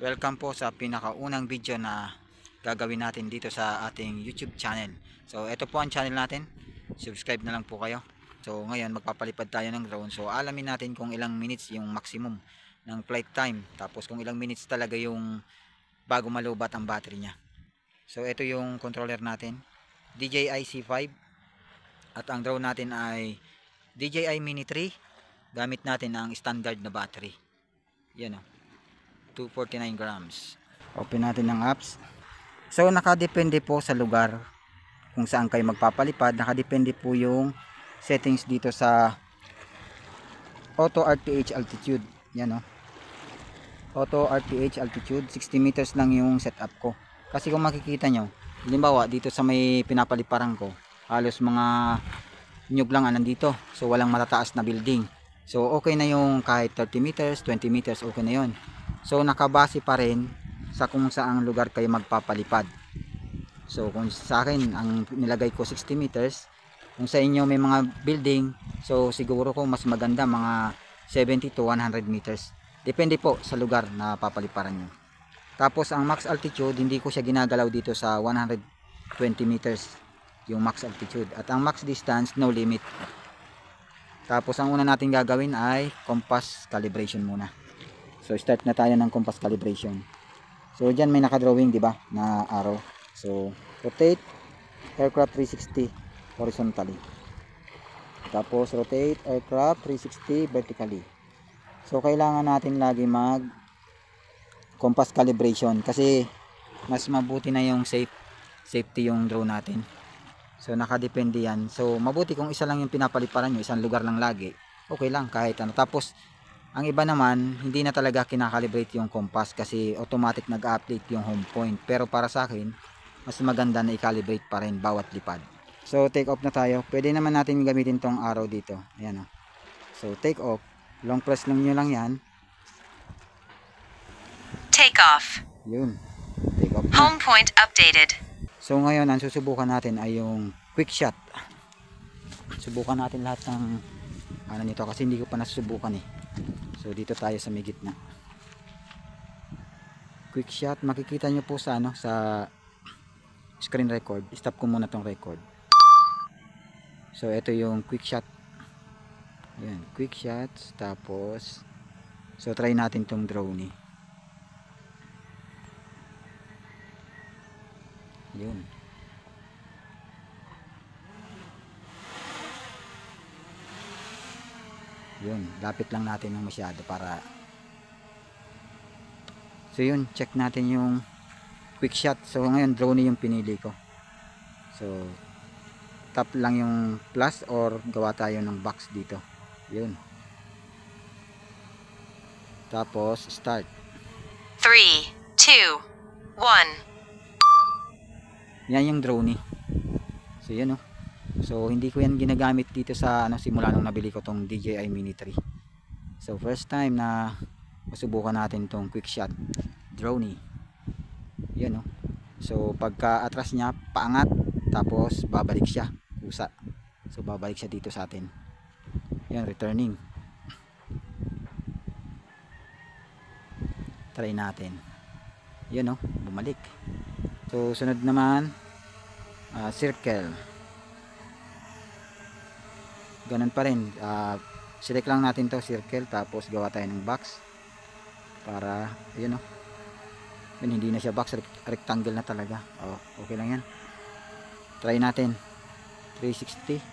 Welcome po sa pinakaunang video na gagawin natin dito sa ating YouTube channel. So ito po ang channel natin. Subscribe na lang po kayo. So ngayon magpapalipad tayo ng drone. So alamin natin kung ilang minutes yung maximum ng flight time. Tapos kung ilang minutes talaga yung bago malubat ang battery niya. So ito yung controller natin. DJI C5. At ang drone natin ay DJI Mini 3. Gamit natin ang standard na battery. Yan o. 249 grams. Open natin ang apps. So nakadepende po sa lugar kung saan kayo magpapalipad. Nakadepende po yung settings dito sa auto RTH altitude. Yan o. Auto RTH altitude 60 meters lang yung setup ko. Kasi kung makikita nyo, halimbawa dito sa may pinapaliparan ko, halos mga nyug lang nandito. So walang matataas na building. So okay na yung kahit 30 meters, 20 meters, okay na yon. So nakabase pa rin sa kung saang lugar kayo magpapalipad. So kung sa akin ang nilagay ko 60 meters, kung sa inyo may mga building, so siguro ko mas maganda mga 70 to 100 meters. Depende po sa lugar na papaliparan nyo. Tapos ang max altitude, hindi ko siya ginagalaw dito sa 120 meters yung max altitude. At ang max distance, no limit. Tapos ang una natin gagawin ay compass calibration muna. So start na tayo ng compass calibration. So diyan may naka-drawing, 'di ba, na arrow. So rotate aircraft 360 horizontally. Tapos rotate aircraft 360 vertically. So kailangan natin lagi mag compass calibration kasi mas mabuti na yung safety yung drone natin. So nakadepende yan. So mabuti kung isa lang yung pinapaliparan nyo, isang lugar lang lagi. Okay lang kahit ano. Tapos ang iba naman, hindi na talaga kinakalibrate yung compass kasi automatic nag-update yung home point. Pero para sa akin, mas maganda na i-calibrate pa rin bawat lipad. So take off na tayo. Pwede naman natin gamitin tong arrow dito. Ayan o. So take off. Long press lang nyo lang yan. Take off. Yun. Take off na. Home point updated. So ngayon, ang susubukan natin ay yung quick shot. Subukan natin lahat ng ano nito kasi hindi ko pa nasusubukan eh. So dito tayo sa may gitna. Quick shot, makikita nyo po sa ano, sa screen record. Stop ko muna tong record. So ito yung quick shot. Ayan, quick shots. Tapos so try natin tong drone eh. Yun. Yun, lapit lang natin ng masyado para so yun, check natin yung quick shot. So ngayon drone yung pinili ko. So tap lang yung plus or gawa tayo ng box dito. Yun. Tapos start. 3, 2, 1. Yan yung drone. So yun oh. So hindi ko yan ginagamit dito sa ano, simula nung nabili ko tong DJI Mini 3. So first time na masubukan natin tong quick shot drone. Yan oh. So pagka atras niya paangat, tapos babalik siya kusa. So babalik siya dito sa atin. Yan, returning. Try natin. Yan oh, bumalik. So sunod naman circle. Ganun pa rin, select lang natin to circle, tapos gawa tayo ng box para ayun oh. Yun, hindi na siya box, rectangle na talaga. Okay lang yan. Try natin 360.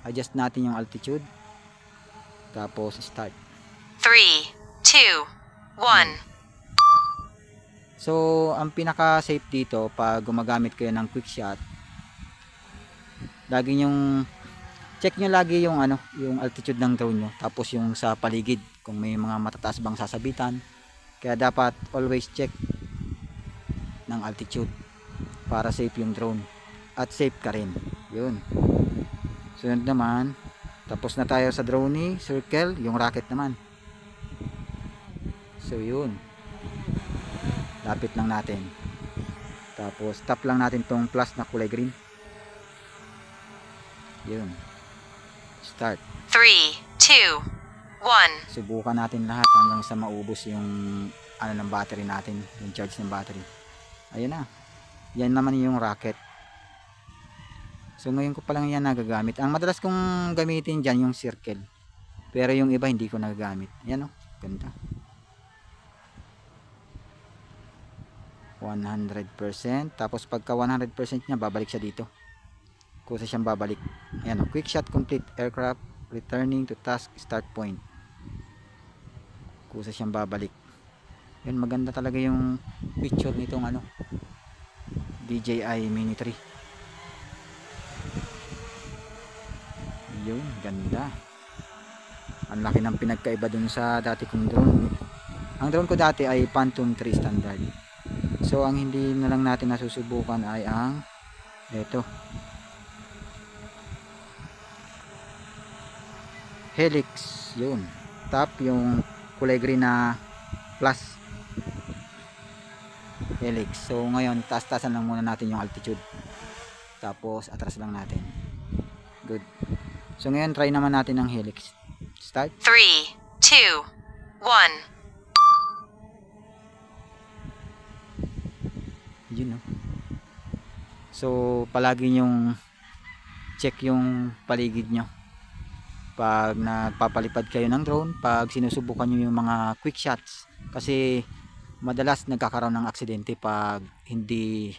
Adjust natin yung altitude, tapos start. 3, 2, 1. So ang pinaka safe dito pag gumagamit kayo ng quick shot, lagi yung check nyo lagi yung ano, yung altitude ng drone nyo, tapos yung sa paligid kung may mga matataas bang sasabitan. Kaya dapat always check ng altitude para safe yung drone at safe ka rin. Yun. Sunod naman, tapos na tayo sa drone, circle, yung rocket naman. So yun, lapit lang natin, tapos tap lang natin tong plus na kulay green. Yun. Start. 3, 2, 1. Subukan natin lahat hanggang sa maubos yung ano ng battery natin, yung charge ng battery. Ayun na. Yan naman yung rocket. So ngayon ko pa lang yan nagagamit. Ang madalas kong gamitin dyan yung circle. Pero yung iba hindi ko nagagamit. Yan oh, ganda. 100%. Tapos pagka 100% nya, babalik siya dito. Kusa siyang babalik. Ayan oh, quick shot complete aircraft returning to task start point. Kusa siyang babalik. Yan, maganda talaga yung picture nitong ano, DJI Mini 3. Yun, ganda. Ang laki ng pinagkaiba dun sa dati kong drone. Ang drone ko dati ay Phantom 3 standard. So ang hindi na lang natin nasusubukan ay ang ito, Helix. Yun, top yung kulay green na plus Helix. So ngayon taas-taasan lang muna natin yung altitude, tapos atras lang natin. Good. So ngayon try naman natin ang Helix. Start. 3, 2, 1. Yun, no? So palagi nyong check yung paligid nyo pag nagpapalipad kayo ng drone, pag sinusubukan nyo yung mga quick shots, kasi madalas nagkakaroon ng aksidente pag hindi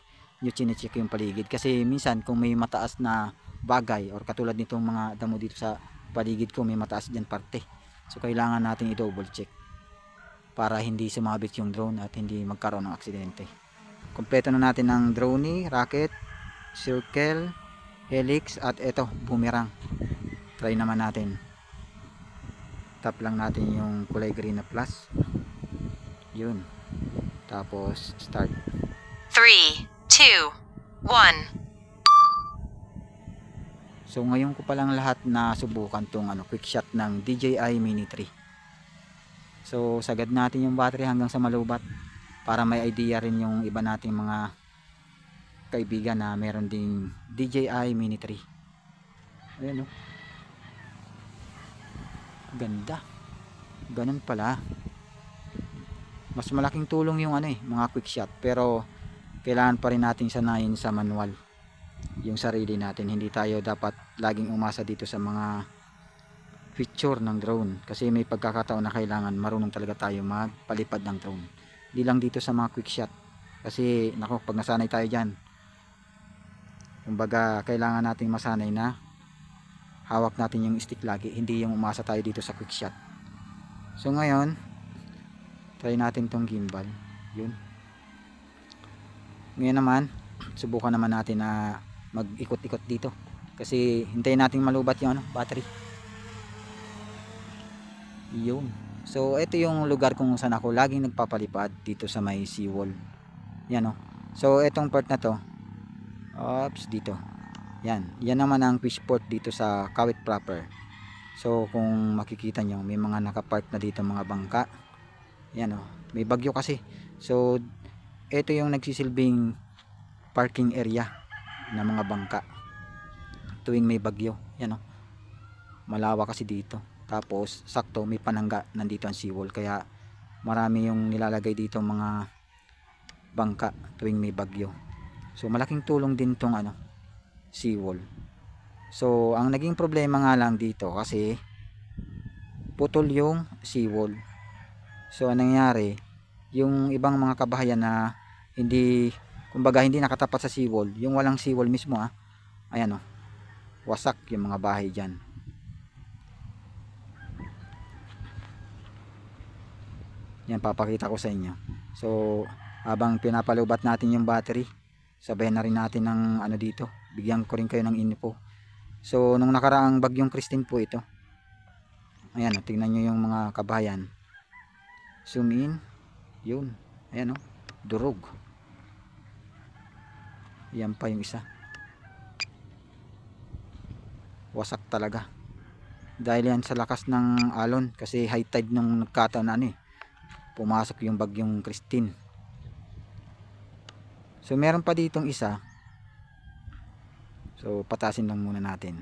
nyo chinecheck yung paligid. Kasi minsan kung may mataas na bagay, or katulad nitong mga damo dito sa paligid ko, may mataas dyan parte, so kailangan natin i-double check para hindi sumabit yung drone at hindi magkaroon ng aksidente. Kompleto na natin ang drone, rocket, circle, helix, at eto, boomerang. Try naman natin. Tap lang natin yung kulay green na plus. Yun. Tapos start. 3, 2, 1. So ngayon ko pa lang lahat na subukan tong ano, quick shot ng DJI Mini 3. So sagad natin yung battery hanggang sa malubat para may idea rin yung iba nating mga kaibigan na meron ding DJI Mini 3. Ayan, oh. Ganda. Ganun pala. Mas malaking tulong yung ano mga quick shot, pero kailangan pa rin nating sanayin sa manual yung sarili natin. Hindi tayo dapat laging umasa dito sa mga feature ng drone, kasi may pagkakataon na kailangan marunong talaga tayo magpalipad ng drone. Hindi lang dito sa mga quick shot, kasi nako, pag nasanay tayo dyan, kumbaga kailangan nating masanay na hawak natin yung stick lagi, hindi yung umasa tayo dito sa quick shot. So ngayon try natin tong gimbal. Yun, ngayon naman subukan naman natin na mag-ikot-ikot dito, kasi hintayin natin malubat yung ano, battery. Yun. So ito yung lugar kung saan ako laging nagpapalipad, dito sa may seawall. Yan, oh. So etong part na to, oops, dito. Yan naman ang fish port dito sa Kawit proper. So kung makikita nyo, may mga nakapark na dito mga bangka. Yan, oh. May bagyo kasi. So ito yung nagsisilbing parking area ng mga bangka tuwing may bagyo. Yan, oh. Malawak kasi dito. Tapos sakto may panangga nandito ang seawall, kaya marami yung nilalagay dito mga bangka tuwing may bagyo. So malaking tulong din tong ano, seawall. So ang naging problema nga lang dito, kasi putol yung seawall. So anong nangyari, yung ibang mga kabahayan na hindi, kumbaga hindi nakatapat sa seawall, yung walang seawall mismo, ayan, oh, wasak yung mga bahay dyan. Yan, papakita ko sa inyo. So habang pinapalubat natin yung battery, sabayan na rin natin ng ano dito, bigyan ko rin kayo ng info. So nung nakaraang bagyong Christine po ito, ayan, oh, tingnan nyo yung mga kabahayan, zoom in, yun, ayan, oh, durog. Yan pa yung isa, wasak talaga, dahil yan sa lakas ng alon, kasi high tide nung nagkataon na pumasok yung bagyong Christine. So meron pa ditong isa, so patasin lang muna natin.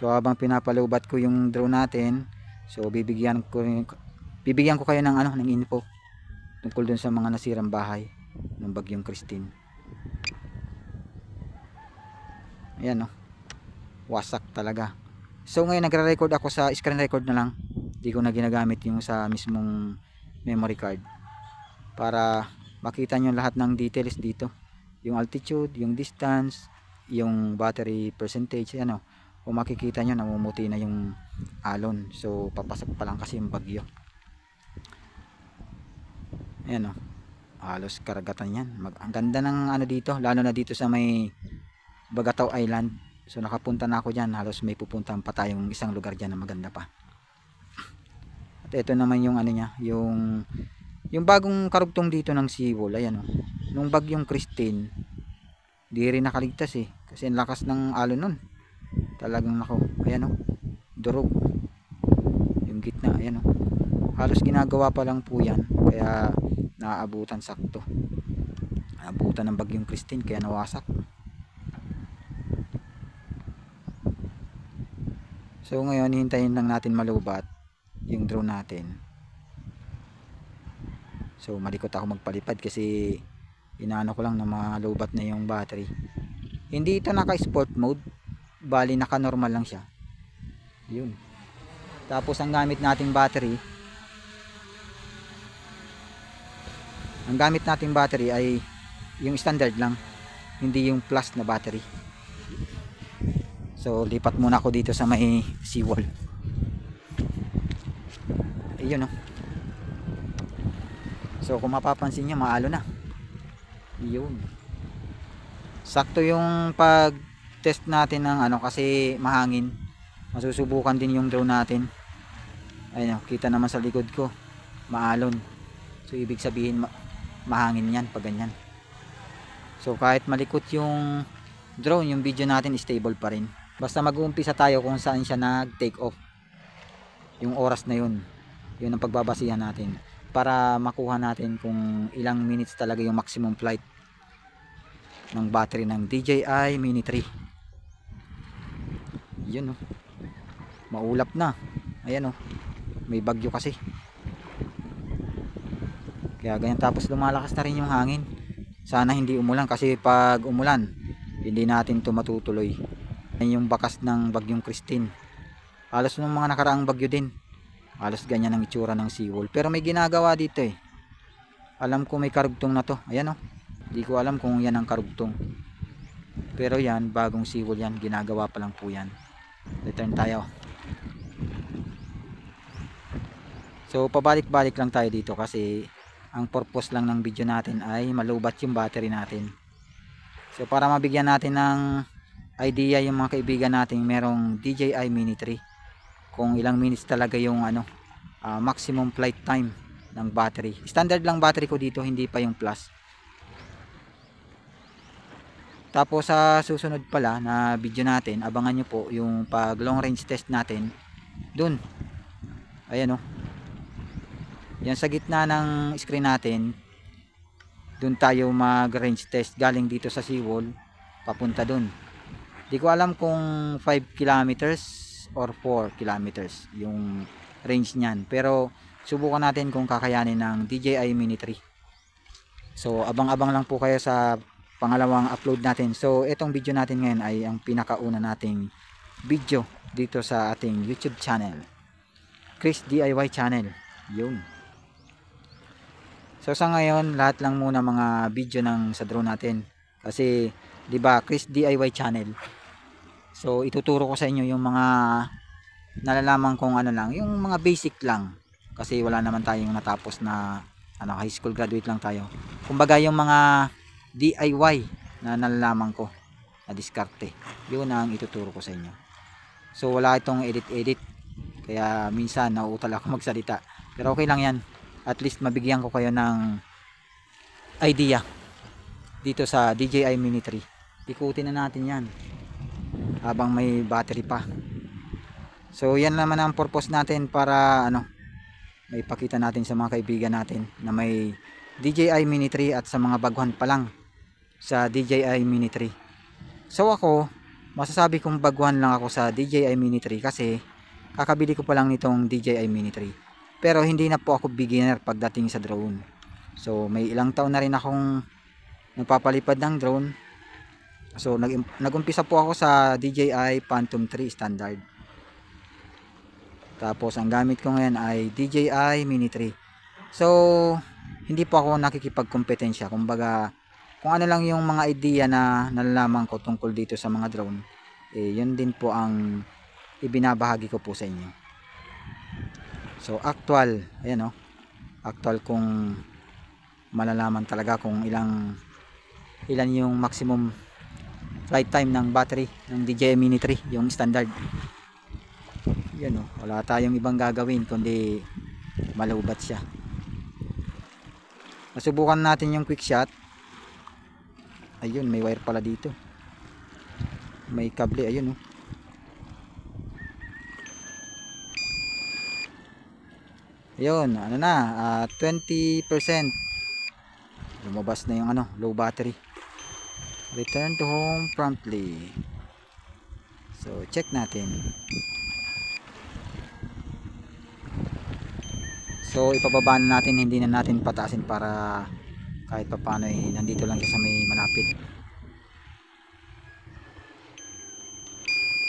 So habang pinapalubat ko yung drone natin, so bibigyan ko rin bibigyan ko kayo ng ano, ng info tungkol dun sa mga nasirang bahay ng bagyong Christine. Ayan no, wasak talaga. So ngayon nagre-record ako sa screen record na lang, hindi ko na ginagamit yung sa mismong memory card para makita nyo lahat ng details dito, yung altitude, yung distance, yung battery percentage. Ano, kung makikita nyo namumuti na yung alon, so papasok pa lang kasi yung bagyo. Ayan o, halos karagatan yan. Ang ganda ng ano dito, lalo na dito sa may Bagataw Island. So nakapunta na ako dyan, halos may pupuntahan pa tayong isang lugar dyan na maganda pa. At ito naman yung ano niya, yung bagong karugtong dito ng seawall. Ayan o, nung bagyong Christine di rin nakaligtas eh, kasi ang lakas ng alon nun. Talagang nako, ayan o, durog yung gitna. Ayan o, halos ginagawa pa lang po yan, kaya naaabutan sakto, naabutan ng bagyong Christine kaya nawasak. So ngayon hintayin lang natin malubat yung drone natin. So malikot ako magpalipad kasi inaano ko lang na malubat na yung battery. Hindi ito naka sport mode, bali naka normal lang siya. Yun. Tapos ang gamit nating battery, ay yung standard lang, hindi yung plus na battery. So lipat muna ako dito sa may seawall. Ayun o. So kung mapapansin nyo, maalo na. Yun. Sakto yung pag test natin ng ano, kasi mahangin. Masusubukan din yung drone natin. Ayun o, kita naman sa likod ko, maalon. So ibig sabihin mahangin yan pag ganyan. So kahit malikot yung drone, yung video natin stable pa rin. Basta mag-uumpisa tayo kung saan siya nag-take off, yung oras na yun, yun ang pagbabasihan natin para makuha natin kung ilang minutes talaga yung maximum flight ng battery ng DJI Mini 3. Yun o, maulap na. Ayan o, may bagyo kasi, kaya ganyan. Tapos lumalakas na rin yung hangin. Sana hindi umulan, kasi pag umulan hindi natin ito matutuloy. Yung bakas ng bagyong Christine, halos nung mga nakaraang bagyo din, halos ganyan ang itsura ng seawall. Pero may ginagawa dito eh, alam ko may karugtong na to. Ayan o, di ko alam kung yan ang karugtong, pero yan bagong seawall yan, ginagawa pa lang po yan. Return tayo. So pabalik-balik lang tayo dito kasi ang purpose lang ng video natin ay malubat yung battery natin. So para mabigyan natin ng idea yung mga kaibigan natin merong DJI Mini 3, kung ilang minutes talaga yung ano, maximum flight time ng battery. Standard lang battery ko dito, hindi pa yung plus. Tapos sa susunod pala na video natin, abangan nyo po yung pag long range test natin dun. Ayan o, yan sa gitna ng screen natin, dun tayo mag range test galing dito sa seawall papunta dun. Di ko alam kung 5 kilometers or 4 kilometers yung range niyan, pero subukan natin kung kakayanin ng DJI Mini 3. So abang-abang lang po kayo sa pangalawang upload natin. So itong video natin ngayon ay ang pinakauna nating video dito sa ating YouTube channel, Chris DIY channel. Yun. So sa ngayon lahat lang muna mga video ng sa drone natin, kasi 'di ba Chris DIY channel. So ituturo ko sa inyo yung mga nalalaman kong ano lang, yung mga basic lang, kasi wala naman tayong natapos na ano, high school graduate lang tayo. Kumbaga yung mga DIY na nalalaman ko na diskarte, yun ang ituturo ko sa inyo. So wala itong edit kaya minsan nauutal ako magsalita, pero okay lang yan, at least mabigyan ko kayo ng idea dito sa DJI Mini 3. Ikutin na natin yan habang may battery pa. So yan naman ang purpose natin, para ano, may pakita natin sa mga kaibigan natin na may DJI Mini 3 at sa mga baguhan pa lang sa DJI Mini 3. So ako, masasabi kong baguhan lang ako sa DJI Mini 3 kasi kakabili ko pa lang nitong DJI Mini 3. Pero hindi na po ako beginner pagdating sa drone. So may ilang taon na rin akong nagpapalipad ng drone. So nag-umpisa po ako sa DJI Phantom 3 standard. Tapos ang gamit ko ngayon ay DJI Mini 3. So hindi po ako nakikipagkompetensya. Kumbaga kung ano lang yung mga idea na nalalaman ko tungkol dito sa mga drone, yun din po ang ibinabahagi ko po sa inyo. So actual, ayan actual kung malalaman talaga kung ilan yung maximum flight time ng battery ng DJI Mini 3, yung standard. Yan wala tayong ibang gagawin kundi malubat siya. Masubukan natin yung quick shot. Ayun, may wire pala dito. May kable, ayun Ayun, 20%. Lumabas na yung low battery. Return to home promptly. So, check natin. So, ipababa na natin, hindi na natin pataasin para kahit pa paano nandito lang siya sa may malapit.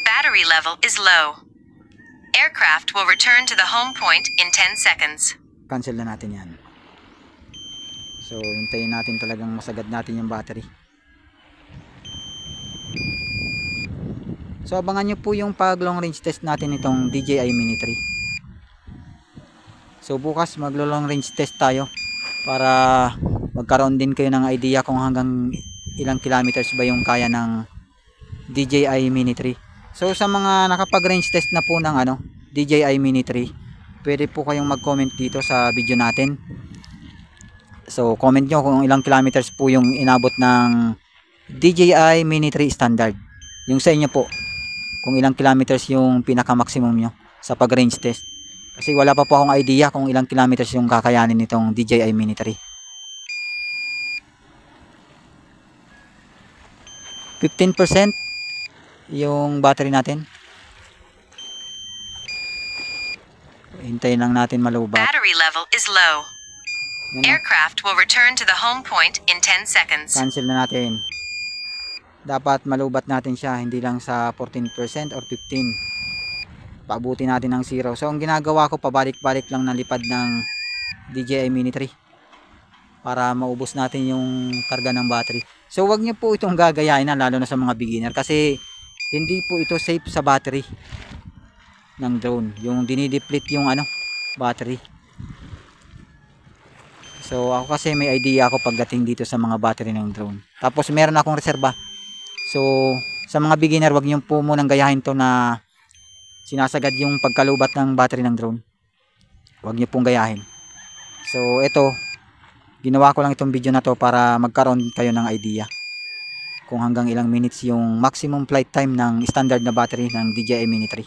Battery level is low. Aircraft will return to the home point in 10 seconds. Cancel na natin yan. So, hintayin natin talagang masagad natin yung battery. So, abangan nyo po yung pag long range test natin itong DJI Mini 3. So bukas maglo long range test tayo para magkaroon din kayo ng idea kung hanggang ilang kilometers ba yung kaya ng DJI Mini 3. So sa mga nakapag range test na po ng DJI Mini 3, pwede po kayong mag-comment dito sa video natin. So comment nyo kung ilang kilometers po yung inabot ng DJI Mini 3 standard. Yung sa inyo po, kung ilang kilometers yung pinaka maximum nyo sa pag range test. Kasi wala pa po akong idea kung ilang kilometers yung kakayanin nitong DJI Mini 3. 15% yung battery natin. Hintayin lang natin malubat. Battery level is low. Aircraft will return to the home point in 10 seconds. Cancel na natin. Dapat malubat natin siya, hindi lang sa 14% or 15%. Paabuti natin ng 0. So ang ginagawa ko, pabalik-balik lang na lipad ng DJI Mini 3 para maubos natin yung karga ng battery. So wag niyo po itong gagayain lalo na sa mga beginner, kasi hindi po ito safe sa battery ng drone, yung dinideplete yung battery. So ako kasi may idea ako pagdating dito sa mga battery ng drone. Tapos meron akong reserba. So sa mga beginner, wag niyo po munang gayahin to na sinasagad yung pagkalubat ng battery ng drone. Huwag niyo pong gayahin. So ito, ginawa ko lang itong video na to para magkaroon kayo ng idea kung hanggang ilang minutes yung maximum flight time ng standard na battery ng DJI Mini 3.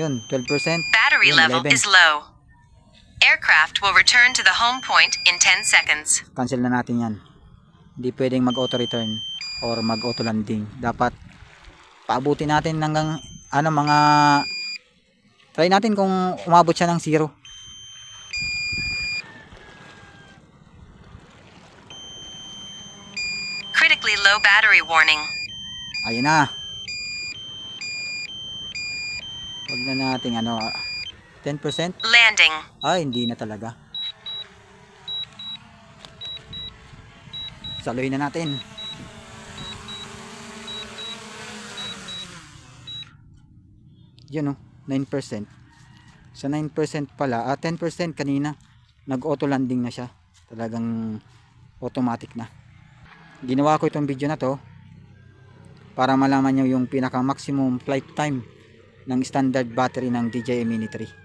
Yun, 12%. Battery Yun, level 11. is low. Aircraft will return to the home point in 10 seconds. Cancel na natin yan. Hindi pwedeng mag-auto return or mag-auto landing. Dapat paabutin natin hanggang try natin kung umabot siya ng 0. Critically low battery warning. Ayun na. Wag na nating 10%. Landing. Hindi na talaga. Saluhin na natin. Yun 9%. Sa 9% pala, 10% kanina, nag-auto landing na siya. Talagang automatic na. Ginawa ko itong video na to para malaman nyo yung pinaka maximum flight time ng standard battery ng DJI Mini 3.